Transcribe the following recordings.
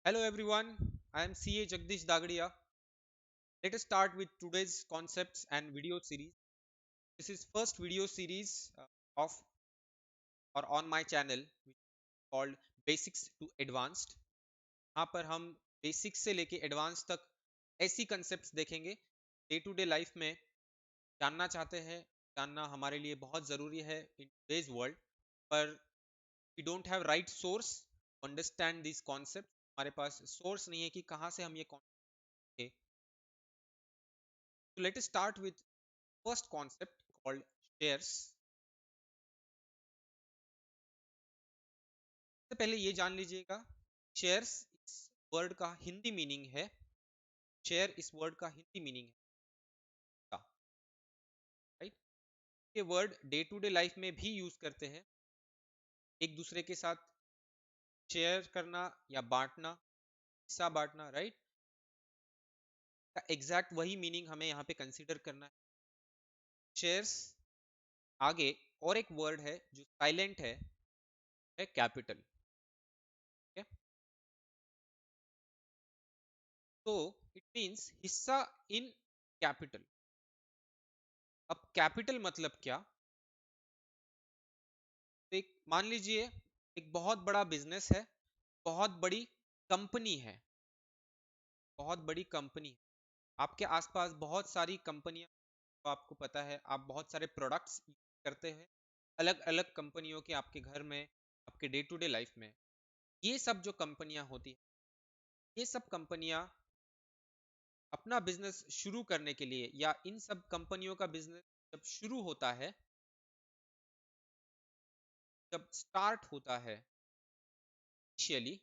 Hello everyone, I am CA Jagdish Dagadiya. Let us start with today's concepts and video series. This is first video series of or on my channel which is called Basics to Advanced. यहाँ पर हम basics से लेके advance तक ऐसी concepts देखेंगे day to day life में जानना चाहते हैं, जानना हमारे लिए बहुत ज़रूरी है इन टुडेज वर्ल्ड। पर we don't have right source understand this concept. हमारे पास सोर्स नहीं है कि कहाँ से हम ये concept. So let us start with first concept called shares. सबसे पहले ये जान लीजिएगा, shares इस वर्ड का हिंदी मीनिंग है। शेयर इस वर्ड का हिंदी मीनिंग है, राइट। ये word day to day life में भी यूज करते हैं, एक दूसरे के साथ शेयर करना या बांटना, हिस्सा बांटना, राइट। का एग्जैक्ट वही मीनिंग हमें यहाँ पे कंसीडर करना है। शेयर्स आगे और एक वर्ड है जो साइलेंट है कैपिटल। तो इट मीन्स हिस्सा इन कैपिटल। अब कैपिटल मतलब क्या? तो एक मान लीजिए एक बहुत बड़ा बिजनेस है, बहुत बड़ी कंपनी है, बहुत बड़ी कंपनी है। आपके आसपास बहुत सारी कंपनियां, तो आपको पता है आप बहुत सारे प्रोडक्ट्स करते हैं अलग अलग कंपनियों के, आपके घर में, आपके डे टू डे लाइफ में। ये सब जो कंपनियां होती है, ये सब कंपनियां अपना बिजनेस शुरू करने के लिए, या इन सब कंपनियों का बिजनेस जब शुरू होता है, जब स्टार्ट होता है इनिशियली,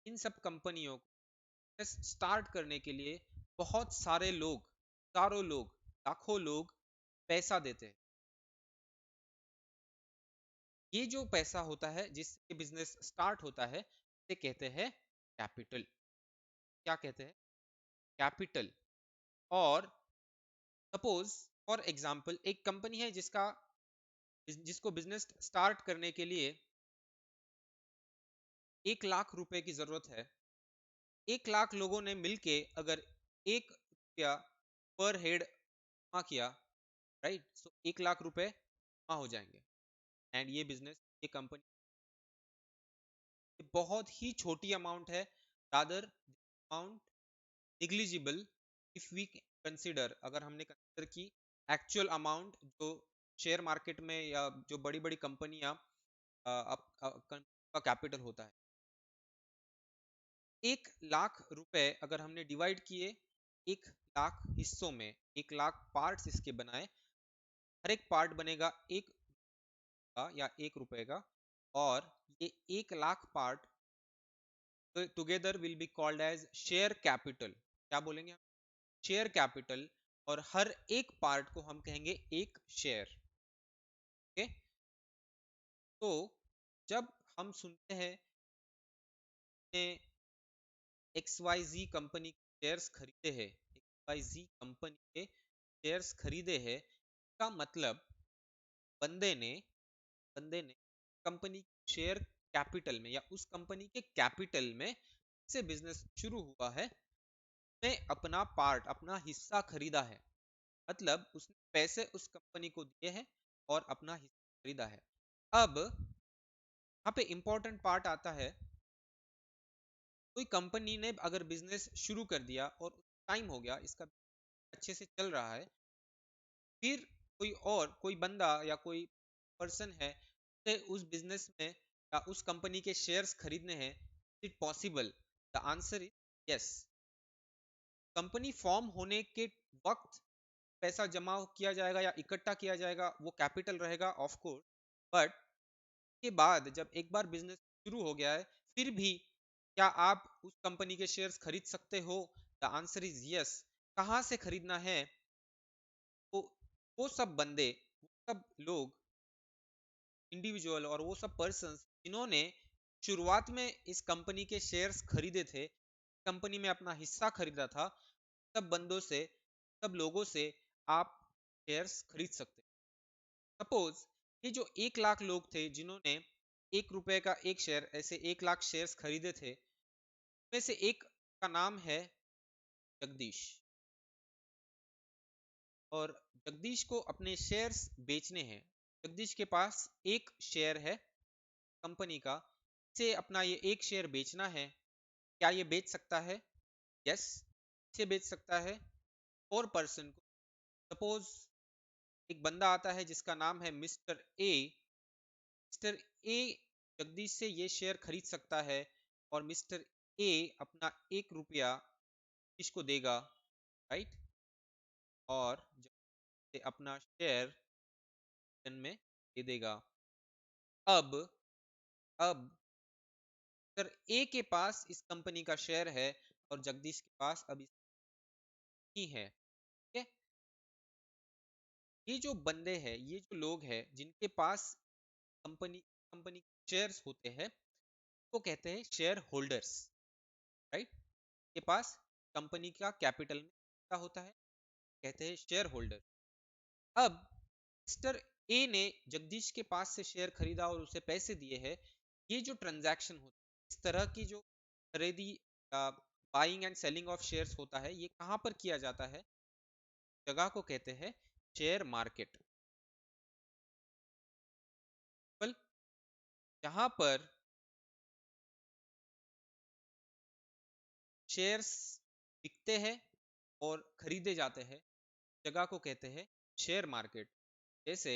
इन सब कंपनियों को स्टार्ट करने के लिए बहुत सारे लोग, हजारों लोग, लाखों लोग पैसा देते हैं। ये जो पैसा होता है जिससे बिजनेस स्टार्ट होता है, इसे कहते हैं कैपिटल। क्या कहते हैं? कैपिटल। और सपोज फॉर एग्जांपल एक कंपनी है जिसको बिजनेस स्टार्ट करने के लिए 1 लाख रुपए की जरूरत है। 1 लाख लोगों ने मिलके अगर 1 रुपया पर हेड जमा किया, राइट, सो 1 लाख रुपए जमा हो जाएंगे। एंड ये बिजनेस, ये कंपनी, बहुत ही छोटी अमाउंट है, rather amount negligible if we consider, अगर हमने कंसिडर की एक्चुअल अमाउंट जो शेयर मार्केट में या जो बड़ी बड़ी कंपनियां का कैपिटल होता है। 1 लाख रुपए अगर हमने डिवाइड किए 1 लाख हिस्सों में, 1 लाख पार्ट्स इसके बनाए, हर एक पार्ट बनेगा 1 का या 1 रुपए का, और ये 1 lakh part together will be called as share capital. क्या बोलेंगे हम? Share capital. और हर एक पार्ट को हम कहेंगे एक शेयर। ओके। तो जब हम सुनते हैं एक्स वाई जी कंपनी के शेयर्स खरीदे हैं, एक्स वाई जी कंपनी के शेयर्स खरीदे हैं, का मतलब बंदे ने बंदे ने कंपनी शेयर कैपिटल में या उस कंपनी के कैपिटल में से बिजनेस शुरू हुआ है, उसने अपना पार्ट, अपना हिस्सा खरीदा है। मतलब उसने पैसे उस कंपनी को दिए हैं और अपना हिस्सा खरीदा है। अब यहाँ पे इंपॉर्टेंट पार्ट आता है, कोई कंपनी ने अगर बिजनेस शुरू कर दिया और टाइम हो गया, इसका अच्छे से चल रहा है, फिर कोई और कोई बंदा या कोई पर्सन है उसे उस बिजनेस में या उस कंपनी के शेयर्स खरीदने हैं, it possible? The answer is yes. Company form होने के वक्त पैसा जमा किया जाएगा या इकट्ठा किया जाएगा, वो कैपिटल रहेगा ऑफ कोर्स। बट के बाद जब एक बार बिजनेस शुरू हो गया है, फिर भी क्या आप उस कंपनी के शेयर्स खरीद सकते हो? The answer is yes. कहाँ से खरीदना है? तो वो सब बंदे, वो सब लोग, इंडिविजुअल और वो सब पर्सन्स जिन्होंने शुरुआत में इस कंपनी के शेयर्स खरीदे थे, कंपनी में अपना हिस्सा खरीदा था, सब बंदों से, सब लोगों से आप शेयर्स खरीद सकते हैं। सपोज ये जो 1 लाख लोग थे जिन्होंने 1 रुपए का एक शेयर, ऐसे 1 लाख शेयर्स खरीदे थे, में से एक का नाम है जगदीश, और जगदीश को अपने शेयर्स बेचने हैं। जगदीश के पास एक शेयर है कंपनी का, इसे अपना ये एक शेयर बेचना है। क्या ये बेच सकता है? यस, इसे बेच सकता है। और पर्सन को, सपोज एक बंदा आता है जिसका नाम है mister A. Mister A Jagdish से ये शेयर खरीद सकता है, और मिस्टर ए अपना 1 रुपया इसको देगा, राइट, और जगदीश से अपना शेयर में दे देगा। अब मिस्टर ए के पास इस कंपनी का शेयर है, और जगदीश के पास अभी नहीं है। ठीक है, ये जो बंदे हैं, ये जो लोग हैं जिनके पास कंपनी कंपनी शेयर्स होते हैं, वो कहते हैं शेयर होल्डर्स, राइट। के पास कंपनी का कैपिटल में क्या होता है, कहते हैं शेयर होल्डर। अब मिस्टर ए ने जगदीश के पास से शेयर खरीदा और उसे पैसे दिए हैं। ये जो ट्रांजैक्शन होता है, इस तरह की जो खरीदी, buying and selling of shares होता है, ये कहाँ पर किया जाता है? जगह को कहते हैं शेयर मार्केट। जहां पर शेयर्स बिकते हैं और खरीदे जाते हैं, जगह को कहते हैं शेयर मार्केट। जैसे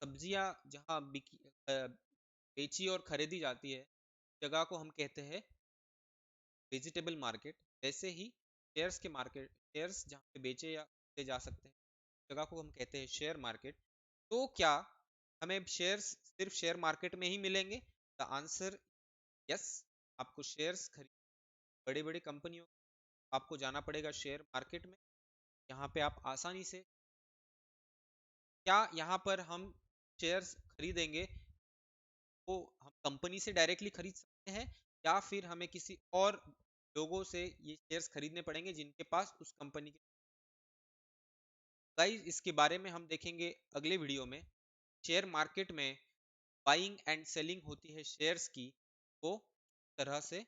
सब्जियां जहां बेची और खरीदी जाती है, जगह को हम कहते हैं वेजिटेबल मार्केट। वैसे ही शेयर्स के मार्केट, शेयर्स जहाँ पे बेचे या खरीदे जा सकते हैं, जगह को हम कहते हैं शेयर मार्केट। तो क्या हमें शेयर्स सिर्फ शेयर मार्केट में ही मिलेंगे? The answer yes. आपको शेयर्स खरीद, बड़े बड़े कंपनियों, आपको जाना पड़ेगा शेयर मार्केट में। यहाँ पे आप आसानी से, क्या यहाँ पर हम शेयर्स खरीदेंगे तो हम कंपनी से डायरेक्टली खरीद सकते हैं, या फिर हमें किसी और लोगों से ये शेयर्स खरीदने पड़ेंगे जिनके पास उस कंपनी के? गाइस, इसके बारे में हम देखेंगे अगले वीडियो में। शेयर मार्केट में बाइंग एंड सेलिंग होती है शेयर्स की, वो तरह से,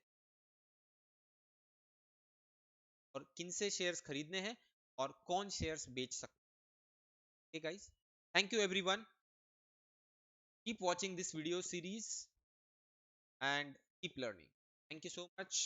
और किन से शेयर्स खरीदने हैं और कौन शेयर्स बेच सकते हैं। Guys, thank you everyone, keep watching this video series and keep learning. Thank you so much.